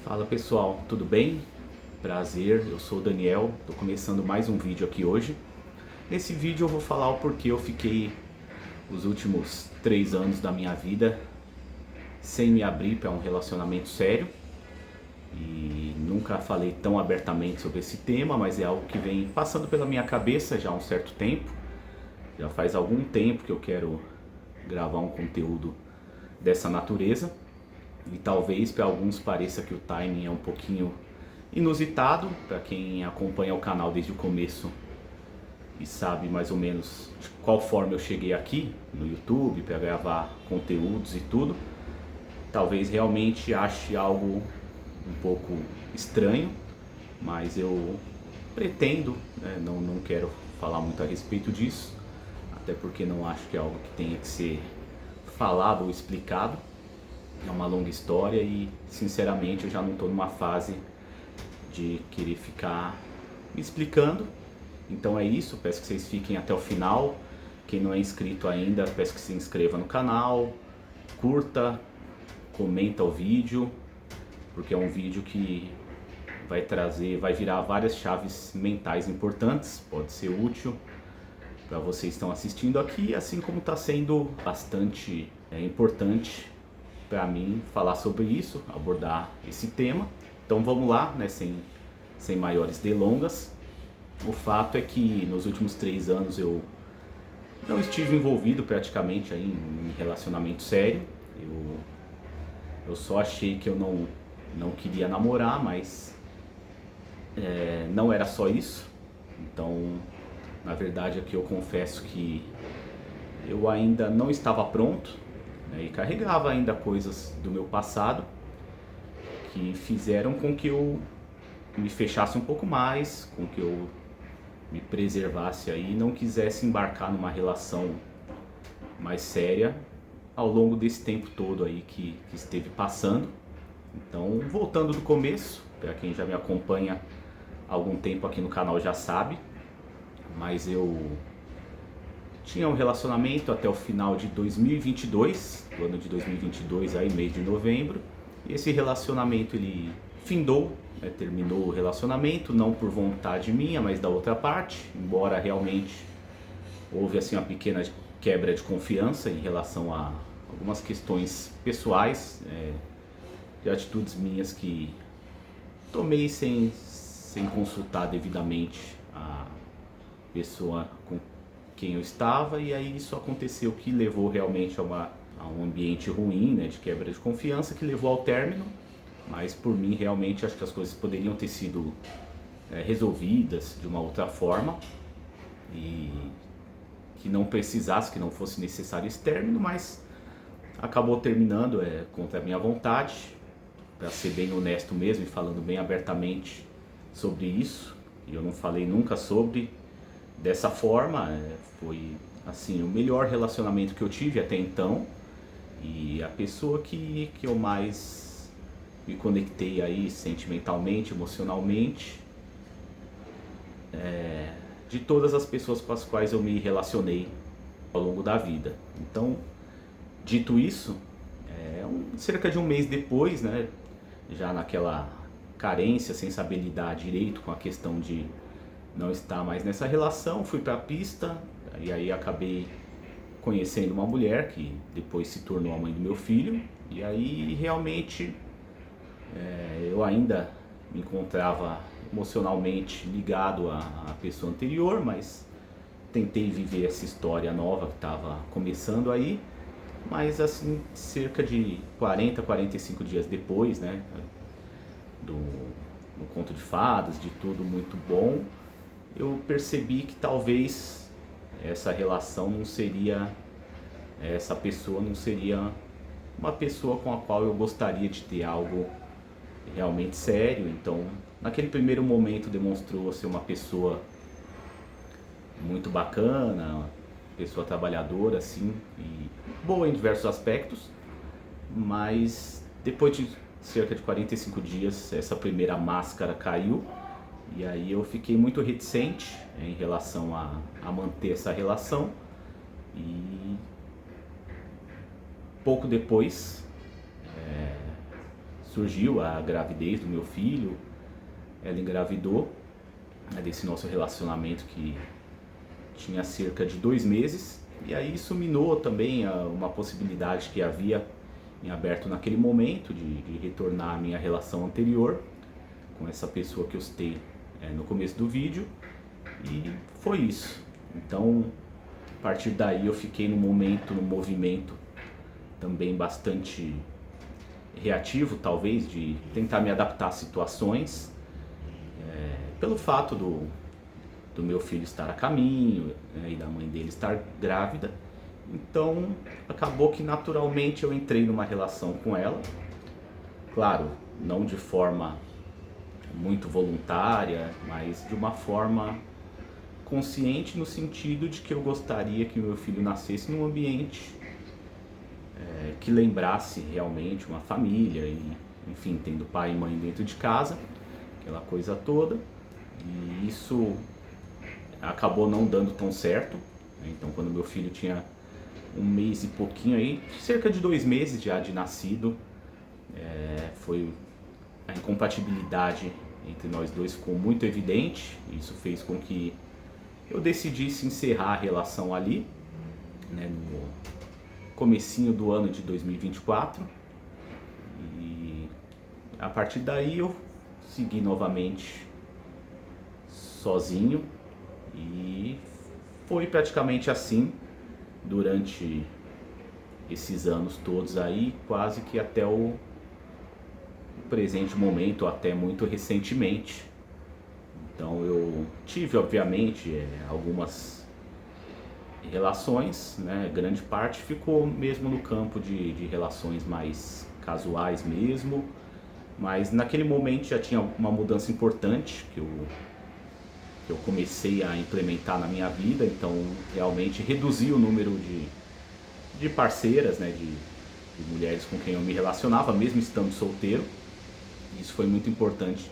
Fala pessoal, tudo bem? Prazer, eu sou o Daniel, estou começando mais um vídeo aqui hoje. Nesse vídeo eu vou falar o porquê eu fiquei os últimos 3 anos da minha vida sem me abrir para um relacionamento sério. E nunca falei tão abertamente sobre esse tema, mas é algo que vem passando pela minha cabeça já há um certo tempo. Já faz algum tempo que eu quero gravar um conteúdo dessa natureza. E talvez para alguns pareça que o timing é um pouquinho inusitado, para quem acompanha o canal desde o começo e sabe mais ou menos de qual forma eu cheguei aqui no YouTube para gravar conteúdos e tudo. Talvez realmente ache algo um pouco estranho, mas eu pretendo, né, não quero falar muito a respeito disso, até porque não acho que é algo que tenha que ser falado ou explicado. É uma longa história e, sinceramente, eu já não estou numa fase de querer ficar me explicando. Então é isso, peço que vocês fiquem até o final. Quem não é inscrito ainda, peço que se inscreva no canal, curta, comenta o vídeo, porque é um vídeo que vai virar várias chaves mentais importantes, pode ser útil para vocês que estão assistindo aqui, assim como está sendo bastante importante para mim falar sobre isso, abordar esse tema. Então vamos lá, né, sem maiores delongas. O fato é que nos últimos 3 anos eu não estive envolvido praticamente aí em relacionamento sério. Eu só achei que eu não queria namorar, mas não era só isso. Então, na verdade, aqui eu confesso que eu ainda não estava pronto, né, e carregava ainda coisas do meu passado que fizeram com que eu me fechasse um pouco mais, com que eu me preservasse aí e não quisesse embarcar numa relação mais séria ao longo desse tempo todo aí que esteve passando. Então, voltando do começo, para quem já me acompanha há algum tempo aqui no canal já sabe, mas eu tinha um relacionamento até o final de 2022, do ano de 2022, aí mês de novembro, e esse relacionamento ele findou, né, terminou o relacionamento, não por vontade minha, mas da outra parte, embora realmente houve assim uma pequena quebra de confiança em relação a algumas questões pessoais, de atitudes minhas que tomei sem consultar devidamente a pessoa com quem eu estava, e aí isso aconteceu que levou realmente a um ambiente ruim, né, de quebra de confiança, que levou ao término. Mas por mim realmente acho que as coisas poderiam ter sido resolvidas de uma outra forma e que não precisasse, que não fosse necessário esse término, mas acabou terminando contra a minha vontade, para ser bem honesto mesmo e falando bem abertamente sobre isso. E eu não falei nunca sobre dessa forma, foi assim o melhor relacionamento que eu tive até então e a pessoa que eu mais me conectei aí sentimentalmente, emocionalmente, de todas as pessoas com as quais eu me relacionei ao longo da vida. Então, dito isso, cerca de um mês depois, né, já naquela carência, sem saber lidar direito com a questão de não estar mais nessa relação, fui para a pista e aí acabei conhecendo uma mulher que depois se tornou a mãe do meu filho. E aí realmente eu ainda me encontrava emocionalmente ligado à pessoa anterior, mas tentei viver essa história nova que estava começando aí. Mas assim, cerca de 45 dias depois, né, do conto de fadas, de tudo muito bom, eu percebi que talvez essa relação não seria, essa pessoa não seria uma pessoa com a qual eu gostaria de ter algo realmente sério. Então, naquele primeiro momento demonstrou ser uma pessoa muito bacana, uma pessoa trabalhadora assim, e boa em diversos aspectos, mas depois de cerca de 45 dias essa primeira máscara caiu. E aí eu fiquei muito reticente em relação a manter essa relação. E pouco depois surgiu a gravidez do meu filho, ela engravidou, né, desse nosso relacionamento que tinha cerca de 2 meses, e aí isso minou também uma possibilidade que havia em aberto naquele momento de retornar à minha relação anterior com essa pessoa que eu citei no começo do vídeo, e foi isso. Então, a partir daí eu fiquei num movimento também bastante reativo, talvez, de tentar me adaptar a situações, pelo fato do meu filho estar a caminho, né, e da mãe dele estar grávida. Então acabou que naturalmente eu entrei numa relação com ela, claro, não de forma muito voluntária, mas de uma forma consciente, no sentido de que eu gostaria que o meu filho nascesse num ambiente que lembrasse realmente uma família, e enfim, tendo pai e mãe dentro de casa, aquela coisa toda. E isso acabou não dando tão certo, né? Então, quando meu filho tinha 1 mês e pouquinho aí, cerca de 2 meses já de nascido, foi a incompatibilidade entre nós dois ficou muito evidente. Isso fez com que eu decidisse encerrar a relação ali, né, no comecinho do ano de 2024, e a partir daí eu segui novamente sozinho, e foi praticamente assim durante esses anos todos aí, quase que até o presente momento, até muito recentemente. Então eu tive, obviamente, algumas relações, né? Grande parte ficou mesmo no campo de relações mais casuais mesmo, mas naquele momento já tinha uma mudança importante que eu comecei a implementar na minha vida. Então realmente reduzi o número de parceiras, né, de mulheres com quem eu me relacionava, mesmo estando solteiro. Isso foi muito importante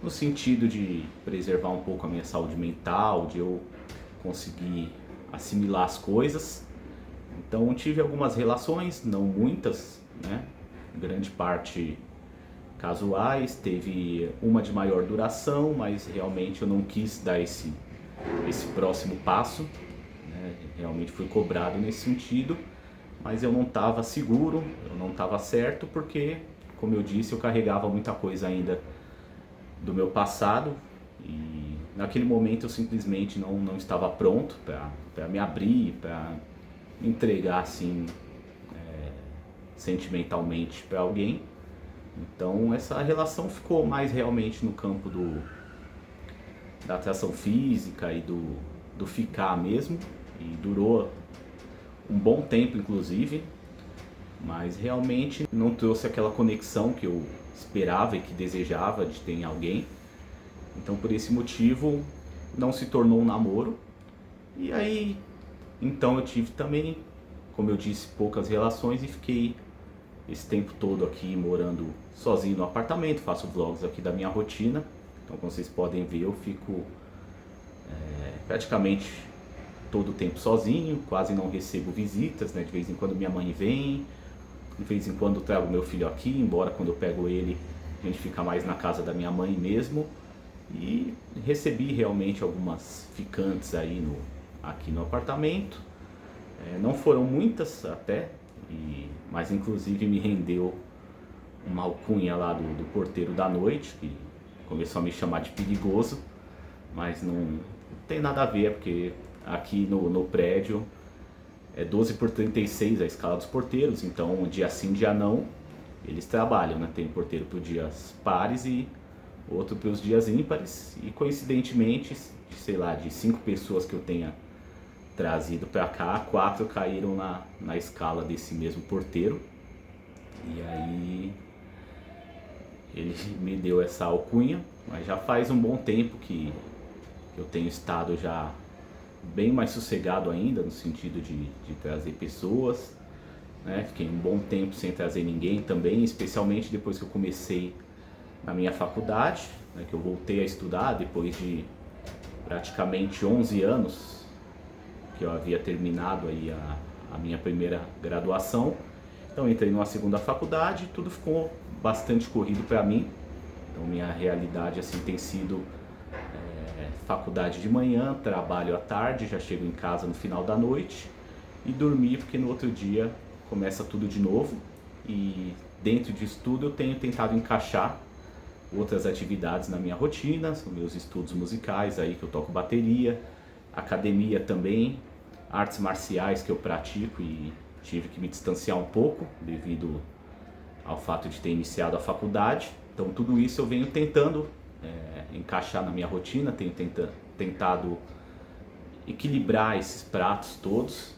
no sentido de preservar um pouco a minha saúde mental, de eu conseguir assimilar as coisas. Então tive algumas relações, não muitas, né, grande parte casuais, teve uma de maior duração, mas realmente eu não quis dar esse próximo passo, né? Realmente fui cobrado nesse sentido, mas eu não estava seguro, eu não estava certo, porque, como eu disse, eu carregava muita coisa ainda do meu passado, e naquele momento eu simplesmente não estava pronto para me abrir, para me entregar assim, sentimentalmente para alguém. Então essa relação ficou mais realmente no campo da atração física e do ficar mesmo, e durou um bom tempo inclusive, mas realmente não trouxe aquela conexão que eu esperava e que desejava de ter em alguém. Então por esse motivo não se tornou um namoro. E aí então eu tive também, como eu disse, poucas relações, e fiquei esse tempo todo aqui morando sozinho no apartamento. Faço vlogs aqui da minha rotina, então como vocês podem ver, eu fico praticamente todo o tempo sozinho, quase não recebo visitas, né? De vez em quando minha mãe vem, de vez em quando eu trago meu filho aqui, embora quando eu pego ele a gente fica mais na casa da minha mãe mesmo. E recebi realmente algumas ficantes aí aqui no apartamento, não foram muitas até, mas inclusive me rendeu uma alcunha lá do porteiro da noite, que começou a me chamar de perigoso, mas não tem nada a ver, porque aqui no prédio é 12 por 36 a escala dos porteiros, então dia sim, dia não, eles trabalham, né? Tem porteiro para os dias pares e outro para os dias ímpares, e coincidentemente, sei lá, de 5 pessoas que eu tenha trazido para cá, 4 caíram na escala desse mesmo porteiro. E aí ele me deu essa alcunha, mas já faz um bom tempo que eu tenho estado já bem mais sossegado ainda, no sentido de trazer pessoas, né? Fiquei um bom tempo sem trazer ninguém também, especialmente depois que eu comecei na minha faculdade, né, que eu voltei a estudar depois de praticamente 11 anos que eu havia terminado aí a minha primeira graduação. Então entrei numa segunda faculdade, tudo ficou bastante corrido para mim. Então minha realidade assim tem sido faculdade de manhã, trabalho à tarde, já chego em casa no final da noite e dormir, porque no outro dia começa tudo de novo. E dentro disso tudo eu tenho tentado encaixar outras atividades na minha rotina, são meus estudos musicais aí que eu toco bateria, academia também, artes marciais que eu pratico e tive que me distanciar um pouco devido ao fato de ter iniciado a faculdade. Então tudo isso eu venho tentando encaixar na minha rotina, tenho tentado equilibrar esses pratos todos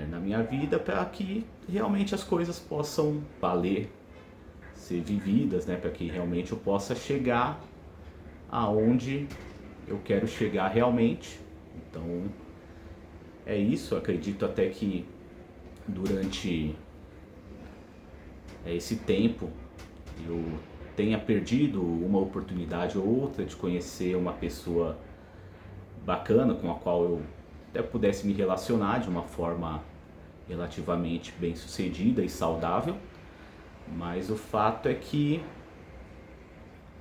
na minha vida para que realmente as coisas possam valer, ser vividas, né? Para que realmente eu possa chegar aonde eu quero chegar realmente. Então é isso, eu acredito até que durante esse tempo eu tenha perdido uma oportunidade ou outra de conhecer uma pessoa bacana com a qual eu até pudesse me relacionar de uma forma relativamente bem sucedida e saudável, mas o fato é que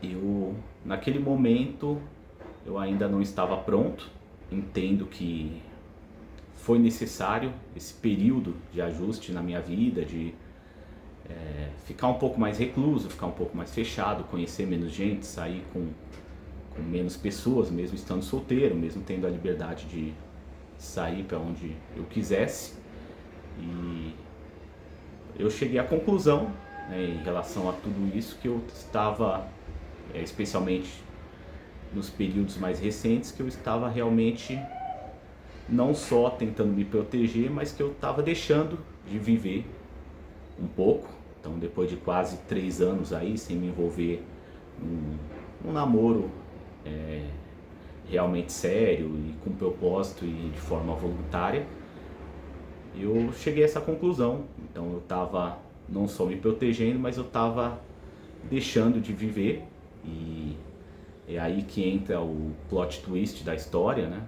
eu, naquele momento, eu ainda não estava pronto. Entendo que foi necessário esse período de ajuste na minha vida, de ficar um pouco mais recluso, ficar um pouco mais fechado, conhecer menos gente, sair com menos pessoas, mesmo estando solteiro, mesmo tendo a liberdade de sair para onde eu quisesse. E eu cheguei à conclusão, em relação a tudo isso, que eu estava, especialmente nos períodos mais recentes, que eu estava realmente não só tentando me proteger, mas que eu estava deixando de viver um pouco. Então depois de quase 3 anos aí sem me envolver num namoro realmente sério e com propósito e de forma voluntária, eu cheguei a essa conclusão. Então eu estava não só me protegendo, mas eu estava deixando de viver. E é aí que entra o plot twist da história, né?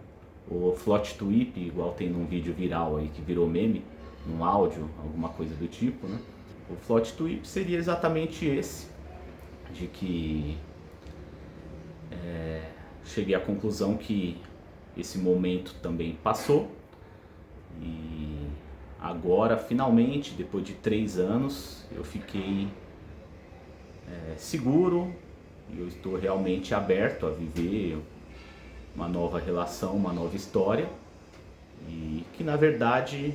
O plot twist, igual tem num vídeo viral aí que virou meme, num áudio, alguma coisa do tipo, né? O plot twist seria exatamente esse, de que cheguei à conclusão que esse momento também passou e agora, finalmente, depois de 3 anos, eu fiquei seguro e eu estou realmente aberto a viver uma nova relação, uma nova história, e que na verdade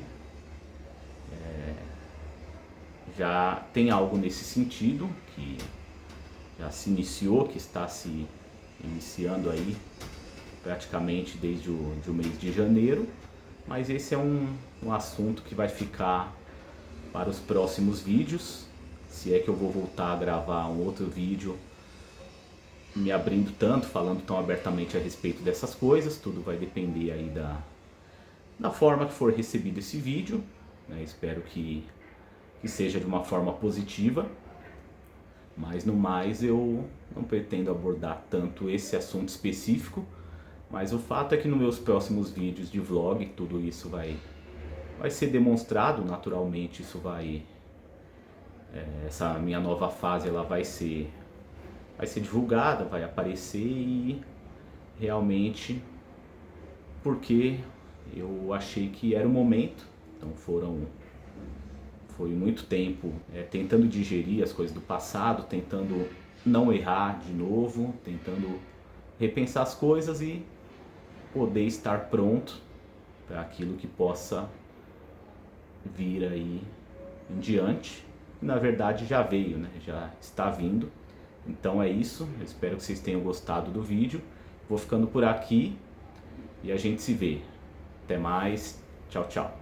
já tem algo nesse sentido, que já se iniciou, que está se iniciando aí praticamente desde o mês de janeiro, mas esse é um assunto que vai ficar para os próximos vídeos, se é que eu vou voltar a gravar um outro vídeo me abrindo tanto, falando tão abertamente a respeito dessas coisas. Tudo vai depender aí da forma que for recebido esse vídeo, né? Espero que seja de uma forma positiva, mas no mais eu não pretendo abordar tanto esse assunto específico, mas o fato é que nos meus próximos vídeos de vlog tudo isso vai ser demonstrado naturalmente. Isso essa minha nova fase, ela vai ser divulgada, vai aparecer, e realmente porque eu achei que era o momento. Então foi muito tempo tentando digerir as coisas do passado, tentando não errar de novo, tentando repensar as coisas e poder estar pronto para aquilo que possa vir aí em diante. E, na verdade já veio, né? Já está vindo. Então é isso, eu espero que vocês tenham gostado do vídeo. Vou ficando por aqui e a gente se vê. Até mais, tchau, tchau.